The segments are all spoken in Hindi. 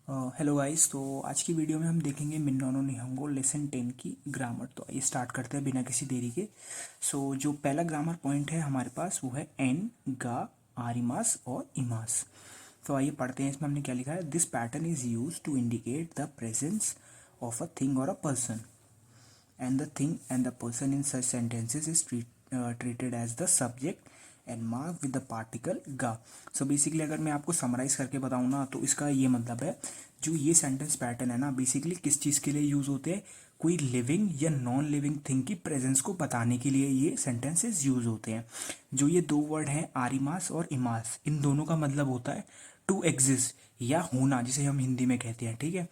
Hello guys. तो आज की वीडियो में हम देखेंगे मिन्नो नो निहोंगो लेसन 10 की ग्रामर। तो आइए स्टार्ट करते हैं बिना किसी देरी के। जो पहला ग्रामर पॉइंट है हमारे पास वो है एन, गा, आरिमास और इमास। तो आइए पढ़ते हैं। इसमें हमने क्या लिखा है। This pattern is use to indicate the presence of a thing और a person and the thing and the person in such sentences is treated as the subject and marked with the particle ga. So basically अगर मैं आपको समराइज करके बताऊँ ना तो इसका ये मतलब है, जो ये सेंटेंस पैटर्न है ना बेसिकली किस चीज़ के लिए यूज़ होते हैं, कोई लिविंग या नॉन लिविंग थिंग की प्रेजेंस को बताने के लिए ये सेंटेंसेस यूज़ होते हैं। जो ये दो वर्ड हैं आरिमास और इमास, इन दोनों का मतलब होता है टू एग्जिस्ट या होना, जिसे हम हिंदी में कहते हैं, ठीक है।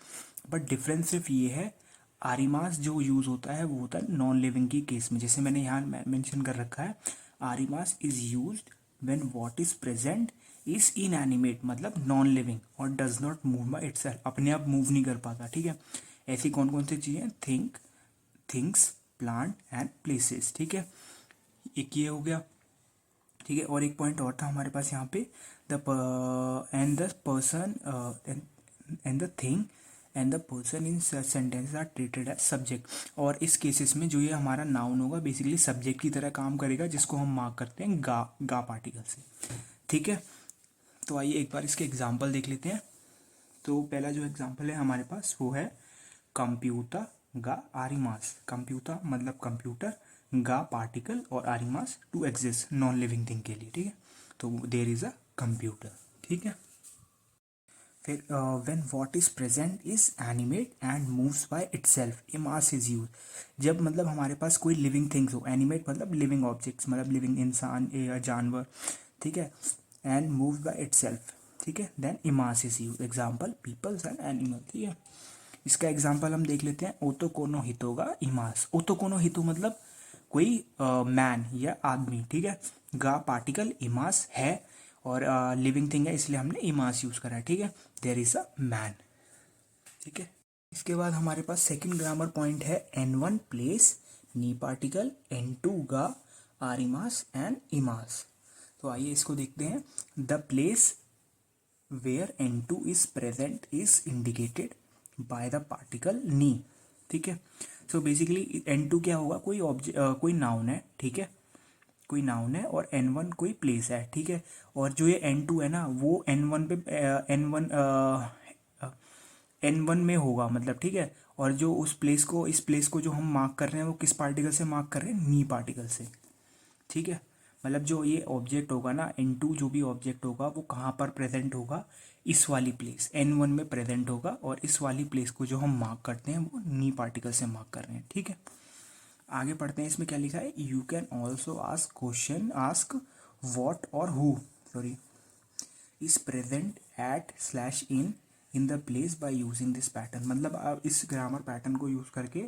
बट डिफरेंस सिर्फ ये है, आरिमास जो यूज़ होता है वो होता है नॉन लिविंग की केस में। जैसे मैंने यहाँ मेंशन कर रखा है, आरिमास is used when what is present is inanimate, मतलब नॉन लिविंग, और does not move by itself, अपने आप मूव नहीं कर पाता, ठीक है। ऐसी कौन कौन सी चीज़ें, थिंग्स, प्लांट एंड प्लेसेस, ठीक है। एक ये हो गया, ठीक है। और एक पॉइंट और था हमारे पास यहाँ पे, the and the person and the thing and the person in sentence are treated as subject. और इस केसेस में जो ये हमारा नाउन होगा बेसिकली सब्जेक्ट की तरह काम करेगा, जिसको हम मार्क करते हैं गा पार्टिकल से, ठीक है। तो आइए एक बार इसके एग्जाम्पल देख लेते हैं। तो पहला जो एग्जाम्पल है हमारे पास वो है कंप्यूटर गा आरिमास। कंप्यूटर मतलब कंप्यूटर, गा पार्टिकल और आरिमास to exist, non living thing के लिए, ठीक है। तो देयर इज अ कंप्यूटर, ठीक है। फिर when what is present is animate and moves by itself, इमास इज यूज। जब मतलब हमारे पास कोई लिविंग थिंग्स हो, एनिमेट मतलब लिविंग ऑब्जेक्ट्स, मतलब लिविंग इंसान या जानवर, ठीक है, एंड मूव बाय इटसेल्फ, ठीक है, देन इमास is use. Example peoples and animal, ठीक है। इसका एग्जाम्पल हम देख लेते हैं। ओतो कोनो हितोगा इमास। ओतो कोनो हितो मतलब कोई मैन या आदमी, ठीक है। गा पार्टिकल, इमास है, और लिविंग थिंग है इसलिए हमने इमास यूज करा है, ठीक है। देयर इज अ मैन, ठीक है। इसके बाद हमारे पास सेकंड ग्रामर पॉइंट है एन वन प्लेस, नी पार्टिकल, एन टू गा, आरिमास एंड इमास। तो आइए इसको देखते हैं। The place where N two is present is indicated by the particle नी, ठीक है। सो बेसिकली एन टू क्या होगा, कोई ऑब्जेक्ट, कोई नाउन है, ठीक है, कोई नाउन है, और एन वन कोई प्लेस है, ठीक है। और जो ये एन टू है ना वो एन वन पे एन वन में होगा, मतलब, ठीक है। और जो उस प्लेस को, इस प्लेस को जो हम मार्क कर रहे हैं वो किस पार्टिकल से मार्क कर रहे हैं, नी पार्टिकल से, ठीक है। मतलब जो ये ऑब्जेक्ट होगा ना एन टू, जो भी ऑब्जेक्ट होगा वो कहाँ पर प्रेजेंट होगा, इस वाली प्लेस एन वन में प्रेजेंट होगा, और इस वाली प्लेस को जो हम मार्क करते हैं वो नी पार्टिकल से मार्क कर रहे हैं, ठीक है। आगे पढ़ते हैं। इसमें क्या लिखा है, you can also ask what और who, sorry, is present at slash in the place by using this pattern. मतलब आप इस ग्रामर पैटर्न को यूज करके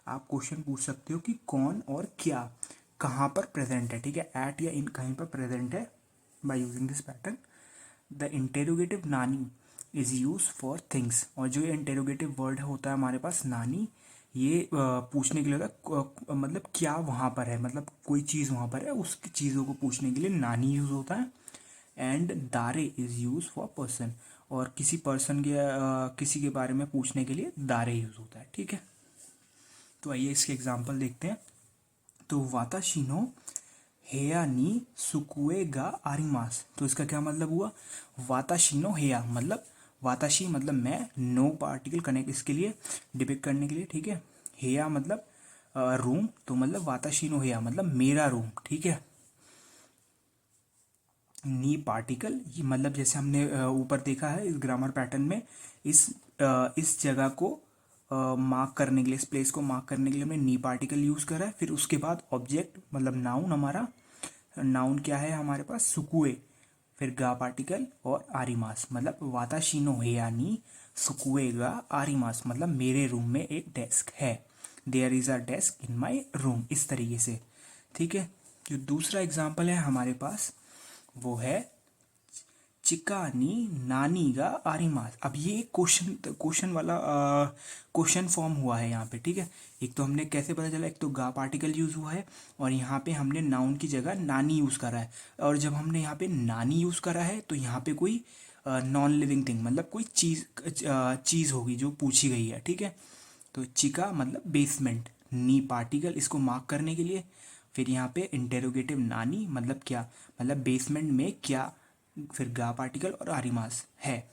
आप क्वेश्चन पूछ सकते हो कि कौन और क्या कहाँ पर प्रेजेंट है, ठीक है। एट या इन कहीं पर प्रेजेंट है bye using this pattern. The interrogative नानी इज यूज फॉर थिंग्स। और जो ये इंटेरोगेटिव वर्ड होता है हमारे पास नानी, ये पूछने के लिए होता है, मतलब क्या वहाँ पर है, मतलब कोई चीज़ वहाँ पर है, उसकी चीज़ों को पूछने के लिए नानी यूज़ होता है। एंड दारे इज़ यूज फॉर पर्सन, और किसी पर्सन के किसी के बारे में पूछने के लिए दारे यूज़ होता है, ठीक है। तो आइए इसके एग्जाम्पल देखते हैं। तो वाताशिनो हेया नी सुकुए गा आरिमास। तो इसका क्या मतलब हुआ, वाताशिनो हेया मतलब, वाताशी मतलब मैं, नो पार्टिकल कनेक्ट इसके लिए डिपिक्ट करने के लिए, ठीक है। हेया मतलब रूम, तो मतलब वाताशिनो हेया मतलब मेरा रूम, ठीक है। नी पार्टिकल ये मतलब जैसे हमने ऊपर देखा है इस ग्रामर पैटर्न में, इस जगह को मार्क करने के लिए, इस प्लेस को मार्क करने के लिए हमने नी पार्टिकल यूज करा है। फिर उसके बाद ऑब्जेक्ट मतलब नाउन, हमारा नाउन क्या है हमारे पास, सुकुए, फिर गा पार्टिकल और आरिमास, मतलब वाताशिनो हेयानी सुकुएगा आरिमास, मतलब मेरे रूम में एक डेस्क है, there is a desk in my room, इस तरीके से, ठीक है। जो दूसरा एग्जाम्पल है हमारे पास वो है चिकानी नानी का आरिमास। अब ये क्वेश्चन वाला क्वेश्चन फॉर्म हुआ है यहाँ पे, ठीक है। एक तो हमने कैसे पता चला, एक तो गा पार्टिकल यूज हुआ है, और यहाँ पे हमने नाउन की जगह नानी यूज करा है। और जब हमने यहाँ पे नानी यूज करा है तो यहाँ पे कोई नॉन लिविंग थिंग मतलब कोई चीज़ होगी जो पूछी गई है, ठीक है। तो चिका मतलब बेसमेंट, नी पार्टिकल इसको मार्क करने के लिए। फिर यहाँ पे इंटेरोगेटिव नानी मतलब क्या, मतलब बेसमेंट में क्या, फिर गा पार्टिकल और आरिमास है,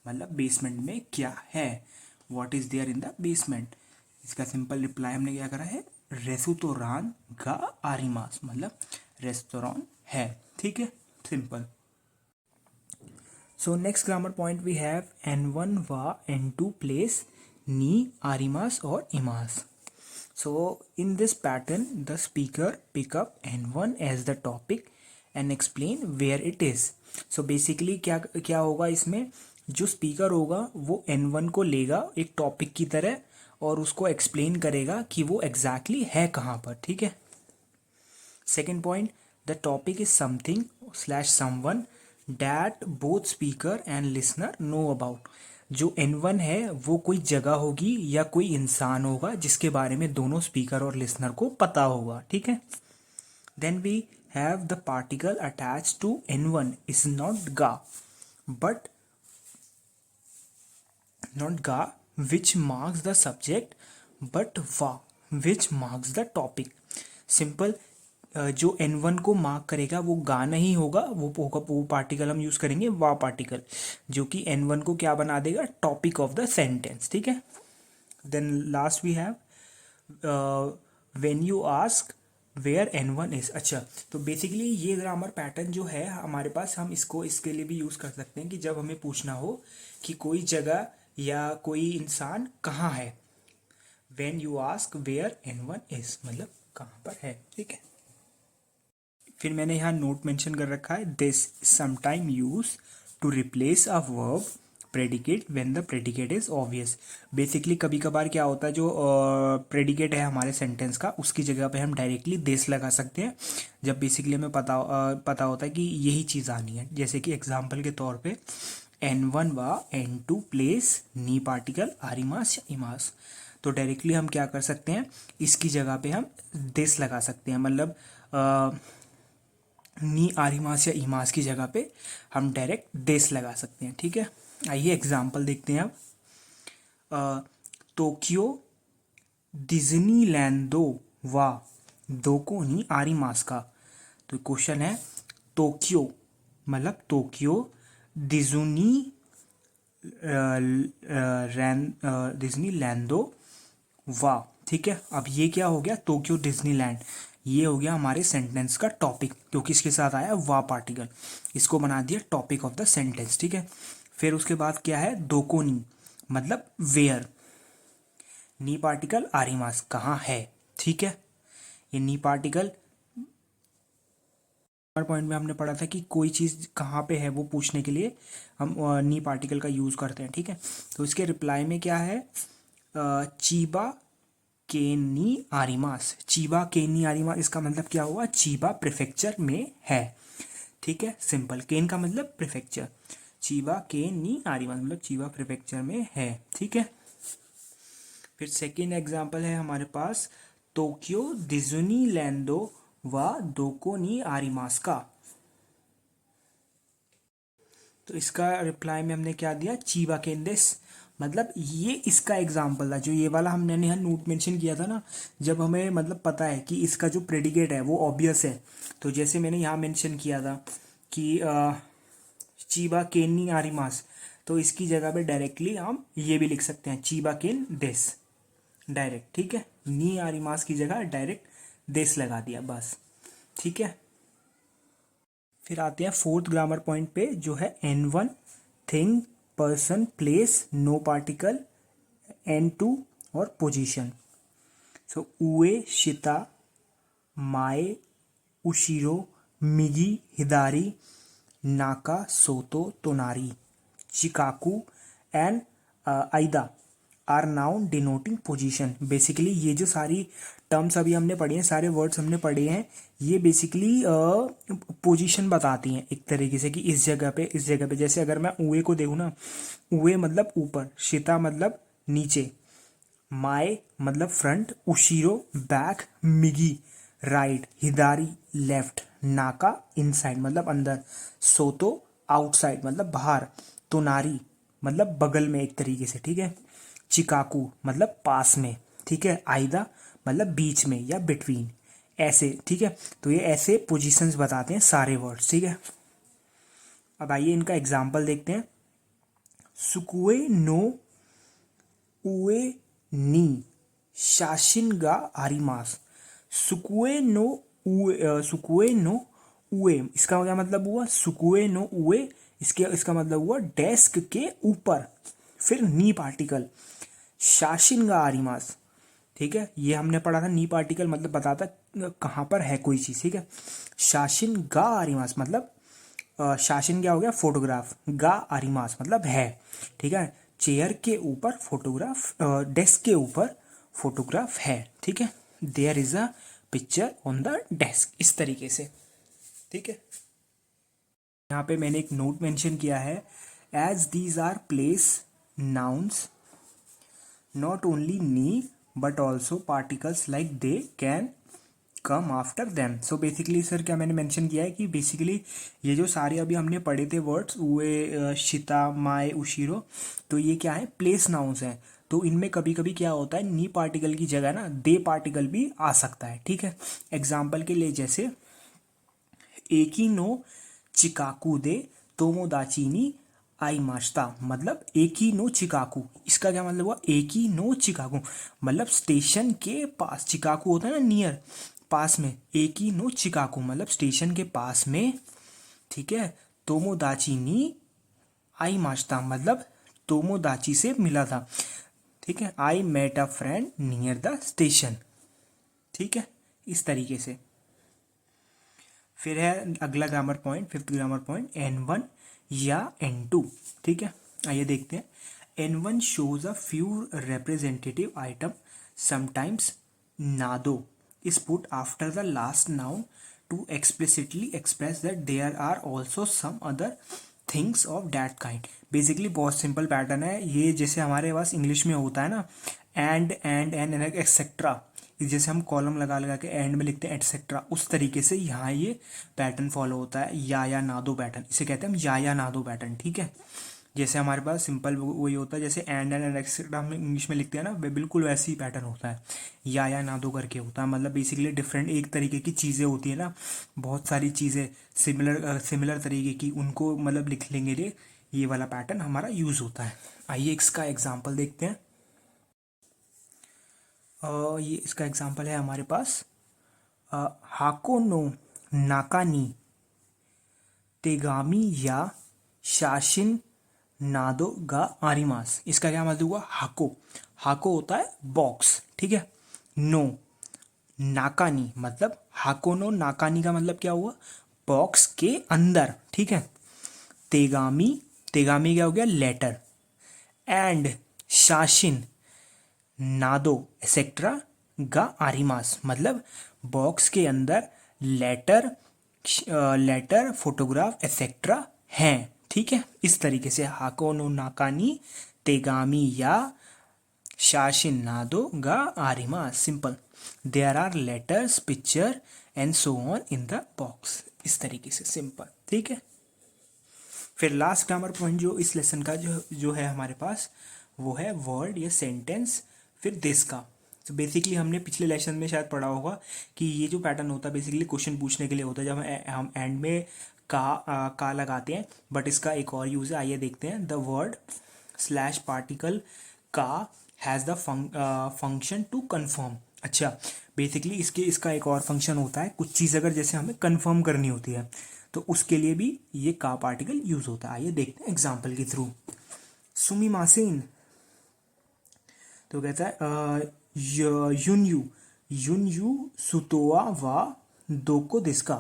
मतलब बेसमेंट में क्या है, what is there in the basement. इसका सिंपल रिप्लाई हमने क्या करा है, रेस्टोरान गा आरिमास, मतलब रेस्टोरेंट है, ठीक है, simple. So next grammar point we have N1 va N2 place ni arimas or imas. So in this pattern the speaker pick up N1 as the topic and explain where it is. So basically क्या क्या होगा इसमें, जो स्पीकर होगा वो N1 को लेगा एक टॉपिक की तरह और उसको एक्सप्लेन करेगा कि वो एग्जैक्टली है कहाँ पर, ठीक है। Second point, the topic is something slash someone that both speaker and listener know about. जो N1 है वो कोई जगह होगी या कोई इंसान होगा जिसके बारे में दोनों स्पीकर और लिसनर को पता होगा, ठीक है। Then we have the particle attach to N1 is not गा but not ga which marks the subject but va which marks the topic। Simple, जो N1 को मार्क करेगा वो गा नहीं होगा, वो होगा वो पार्टिकल हम यूज करेंगे वा पार्टिकल, जो कि N1 को क्या बना देगा, टॉपिक ऑफ द सेंटेंस, ठीक है। Then last we have when you ask where N1 is. अच्छा, तो बेसिकली ये ग्रामर पैटर्न जो है हमारे पास, हम इसको इसके लिए भी यूज़ कर सकते हैं कि जब हमें पूछना हो कि कोई जगह या कोई इंसान कहाँ है, when you ask where N1 is मतलब कहाँ पर है, ठीक है। फिर मैंने यहाँ नोट मेंशन कर रखा है, this sometime use to replace a verb predicate when the predicate is obvious. Basically कभी कभार क्या होता है, जो प्रेडिकेट है हमारे सेंटेंस का उसकी जगह पे हम डायरेक्टली दिस लगा सकते हैं जब बेसिकली हमें पता होता है कि यही चीज़ आनी है। जैसे कि एग्जाम्पल के तौर पे N1 व N2 प्लेस नी पार्टिकल आरिमास या इमास, तो डायरेक्टली हम क्या कर सकते हैं, इसकी जगह पे हम दिस लगा सकते हैं, मतलब नी आरिमास या इमास की जगह पे हम डायरेक्ट दिस लगा सकते हैं, ठीक है। आइए एग्जाम्पल देखते हैं अब। टोक्यो डिज्नीलैंडो वा दोको नी आरिमास का। तो क्वेश्चन है टोक्यो मतलब टोक्यो डिज्नीलैंडो वा, ठीक है। अब ये क्या हो गया, टोक्यो डिज्नीलैंड, ये हो गया हमारे सेंटेंस का टॉपिक क्योंकि इसके साथ आया वा पार्टिकल, इसको बना दिया टॉपिक ऑफ द सेंटेंस, ठीक है। फिर उसके बाद क्या है, दोकोनी मतलब वेयर, नी पार्टिकल आरिमास कहाँ है, ठीक है। ये नी पार्टिकल पॉइंट में हमने पढ़ा था कि कोई चीज़ कहाँ पे है वो पूछने के लिए हम नी पार्टिकल का यूज़ करते हैं, ठीक है। तो इसके रिप्लाई में क्या है, चीबा केनी आरिमास, चीबा केनी आरिमास इसका मतलब क्या हुआ, चीबा प्रीफेक्चर में है, ठीक है, सिंपल। केन का मतलब प्रीफेक्चर, चीबा केनी आरिमास मतलब चीबा प्रीफेक्चर में है, ठीक है। फिर सेकेंड एग्जाम्पल है हमारे पास टोक्यो डिज्नीलैंडो व दोको नी आरिमास का। तो इसका रिप्लाई में हमने क्या दिया, चीबा केंदेस, मतलब ये इसका एग्जाम्पल था। जो ये वाला हमने यहाँ नोट मेंशन किया था ना, जब हमें मतलब पता है कि इसका जो प्रेडिकेट है वो ऑब्वियस है, तो जैसे मैंने यहाँ मेंशन किया था कि चीबा केन नी आरिमास, तो इसकी जगह पे डायरेक्टली हम ये भी लिख सकते हैं चीबा केन देस डायरेक्ट, ठीक है। नी आरिमास की जगह डायरेक्ट देस लगा दिया बस, ठीक है। फिर आते हैं फोर्थ ग्रामर पॉइंट पे जो है N1 thing person place no particle, N2 और पोजीशन। सो उए शिता माए उशिरो मिगी हिदारी नाका सोतो तोनारी चिकाकू एंड आइदा are noun denoting position. Basically ये जो सारी टर्म्स अभी हमने पढ़े हैं, सारे वर्ड्स हमने पढ़े हैं, ये बेसिकली पोजीशन बताती हैं एक तरीके से कि इस जगह पे इस जगह पे। जैसे अगर मैं उए को देखूँ ना, उए मतलब ऊपर, शिता मतलब नीचे, माए मतलब फ्रंट, उशीरो बैक, मिगी राइट, हिदारी लेफ्ट, नाका इनसाइड मतलब अंदर, सोतो आउटसाइड मतलब बाहर, तोनारी मतलब बगल में एक तरीके से, ठीक है। चिकाकू मतलब पास में, ठीक है। आइदा मतलब बीच में या बिटवीन, ऐसे, ठीक है। तो ये ऐसे पोजीशंस बताते हैं सारे वर्ड्स, ठीक है। अब आइए इनका एग्जाम्पल देखते हैं। सुकुए नो उए नी शाशिन गा आरिमास। सुकुए नो सुकुए नो उए, इसका क्या मतलब हुआ? सुकुए नो उए, इसका मतलब हुआ डेस्क के ऊपर, फिर नी पार्टिकल, शाशिन गा आरिमास, ठीक है। ये हमने पढ़ा था, नी पार्टिकल मतलब बताता कहाँ पर है कोई चीज़, ठीक है। शाशिन गा आरिमास मतलब शाशिन क्या हो गया? फोटोग्राफ। गा आरिमास मतलब है, ठीक है। चेयर के ऊपर फोटोग्राफ, डेस्क के ऊपर फोटोग्राफ है, ठीक है। There is a picture on the desk, इस तरीके से, ठीक है। यहाँ पे मैंने एक नोट मेंशन किया है, as these are place nouns not only नी but also particles like they can come after them. So basically sir क्या मैंने मेंशन किया है कि बेसिकली ये जो सारे अभी हमने पढ़े थे वर्ड्स, उए, शिता, माए, उशीरो, तो ये क्या है? प्लेस नाउन्स हैं। तो इनमें कभी कभी क्या होता है, नी पार्टिकल की जगह ना दे पार्टिकल भी आ सकता है, ठीक है। एग्जाम्पल के लिए जैसे एकी नो चिकाकू दे तोमोदाची नी आई माश्ता, मतलब एक ही नो चिकाकू, इसका क्या मतलब हुआ? एक ही नो चिकाकू मतलब स्टेशन के पास, चिकाकू होता है ना नियर, पास में, एक ही नो चिकाकू मतलब स्टेशन के पास में, ठीक है। तोमोदाची नी आई माश्ता मतलब तोमोदाची से मिला था, ठीक है। I met a friend near the station, ठीक है, इस तरीके से। फिर है अगला grammar point, fifth grammar point, N1 या N2, ठीक है। आइए देखते हैं। N1 shows a few representative item, sometimes नादो is put after the last noun to explicitly express that there are also some other things of that kind. Basically बहुत सिंपल पैटर्न है ये, जैसे हमारे पास इंग्लिश में होता है ना, एंड एक्सेट्रा, जैसे हम कॉलम लगा लगा के एंड में लिखते हैं एटसेट्रा, उस तरीके से यहाँ ये पैटर्न फॉलो होता है, या नादो पैटर्न, इसे कहते हैं हम या नादो पैटर्न, ठीक है। जैसे हमारे पास सिंपल वही होता है, जैसे एंड एक्सेट्रा हम इंग्लिश में लिखते हैं ना, वे बिल्कुल वैसे ही पैटर्न होता है, या नादो करके होता है। मतलब बेसिकली डिफरेंट एक तरीके की चीज़ें होती है ना, बहुत सारी चीज़ें सिमिलर तरीके की, उनको मतलब लिख लेंगे ये वाला पैटर्न हमारा यूज़ होता है। आइए इसका एग्जाम्पल देखते हैं। ये इसका एग्जाम्पल है हमारे पास, हाको नो नाकानी तेगामी या शाशिन नादो गा आरिमास। इसका क्या मतलब हुआ? हाको, हाको होता है बॉक्स, ठीक है। नो नाकानी मतलब हाको नो नाकानी का मतलब क्या हुआ? बॉक्स के अंदर, ठीक है। तेगामी, तेगामी क्या हो गया? लेटर। एंड शाशिन नादो एक्सेट्रा गा आरिमास मतलब बॉक्स के अंदर लेटर, लेटर, फोटोग्राफ एक्सेट्रा हैं, ठीक है। इस तरीके से हाको नो नाकानी तेगामी या शाशिन नादो गा आरिमास, simple. There are letters, picture and so on in the box, इस तरीके से, सिंपल, ठीक है। फिर लास्ट ग्रामर पॉइंट जो इस लेसन का जो है हमारे पास, वो है वर्ड या सेंटेंस फिर दिस का। तो बेसिकली हमने पिछले लेसन में शायद पढ़ा होगा कि ये जो पैटर्न होता है बेसिकली क्वेश्चन पूछने के लिए होता है, जब हम एंड में का लगाते हैं, बट इसका एक और यूज़ है, आइए देखते हैं। द वर्ड स्लैश पार्टिकल का has the function to confirm. अच्छा, बेसिकली इसका एक और फंक्शन होता है, कुछ चीज़ अगर जैसे हमें कन्फर्म करनी होती है तो उसके लिए भी ये का पार्टिकल यूज होता है। आइए देखते हैं एग्जाम्पल के थ्रू। सुमी मासिन, तो कहता है युन यू सुतोआ वा दोको दिस्का।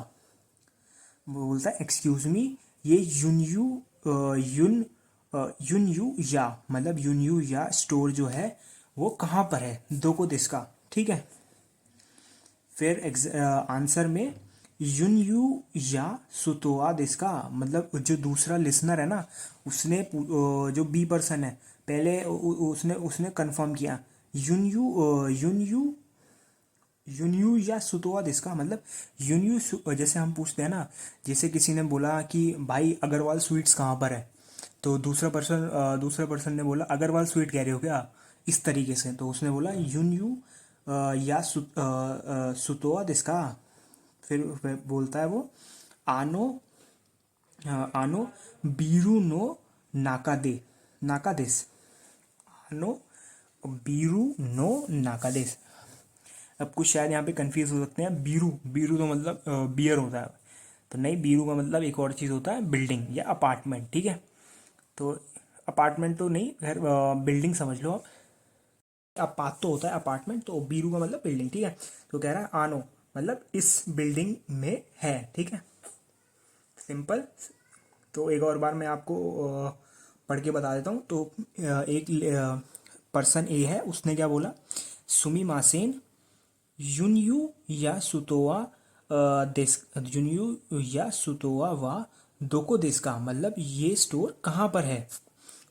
वो बोलता है एक्सक्यूज मी, ये युन यू या मतलब युन यू या स्टोर जो है वो कहाँ पर है, दोको दिस्का, ठीक है। फिर आंसर में युन यू या सुतोआ दिस्का मतलब जो दूसरा लिसनर है ना, उसने जो बी पर्सन है पहले उसने कंफर्म किया युन यू यून्यू या सुतोवा दिसका मतलब जैसे हम पूछते हैं ना, जैसे किसी ने बोला कि भाई अग्रवाल स्वीट्स कहाँ पर है, तो दूसरे पर्सन ने बोला अग्रवाल स्वीट कह रहे हो क्या, इस तरीके से, तो उसने बोला यून्यू या सुतोवा दिसका। फिर बोलता है वो आनो आनो बीरू नो नाकादे नाकादेस, आनो बीरू नो नाकादेस। अब कुछ शायद यहाँ पे कंफ्यूज हो सकते हैं, बीरू बीरू तो मतलब बियर होता है, तो नहीं, बीरू का मतलब एक और चीज़ होता है, बिल्डिंग या अपार्टमेंट, ठीक है। तो अपार्टमेंट तो नहीं, खैर बिल्डिंग समझ लो आप। अपात तो होता है अपार्टमेंट, तो बीरू का मतलब बिल्डिंग, ठीक है। तो कह रहा है आनो मतलब इस बिल्डिंग में है, ठीक है, सिंपल। तो एक और बार मैं आपको पढ़ के बता देता हूँ। तो एक पर्सन ए है, उसने क्या बोला, सुमी मासेन युनयू या सुतोवा देश, युनयू या सुतोवा वा दोको देश का मतलब ये स्टोर कहाँ पर है।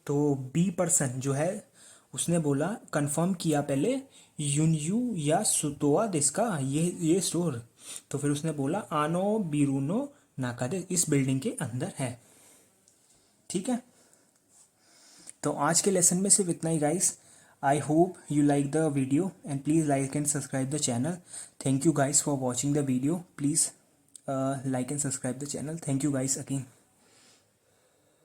तो बी पर्सन जो है उसने बोला, कंफर्म किया पहले, युनयू या सुतोवा देश का ये स्टोर। तो फिर उसने बोला आनो बीरूनो नाकादे इस बिल्डिंग के अंदर है, ठीक है। तो आज के लेसन में सिर्फ इतना ही guys. I hope you like the video and please like and subscribe the channel. Thank you guys for watching the video. Please like and subscribe the channel. Thank you guys again.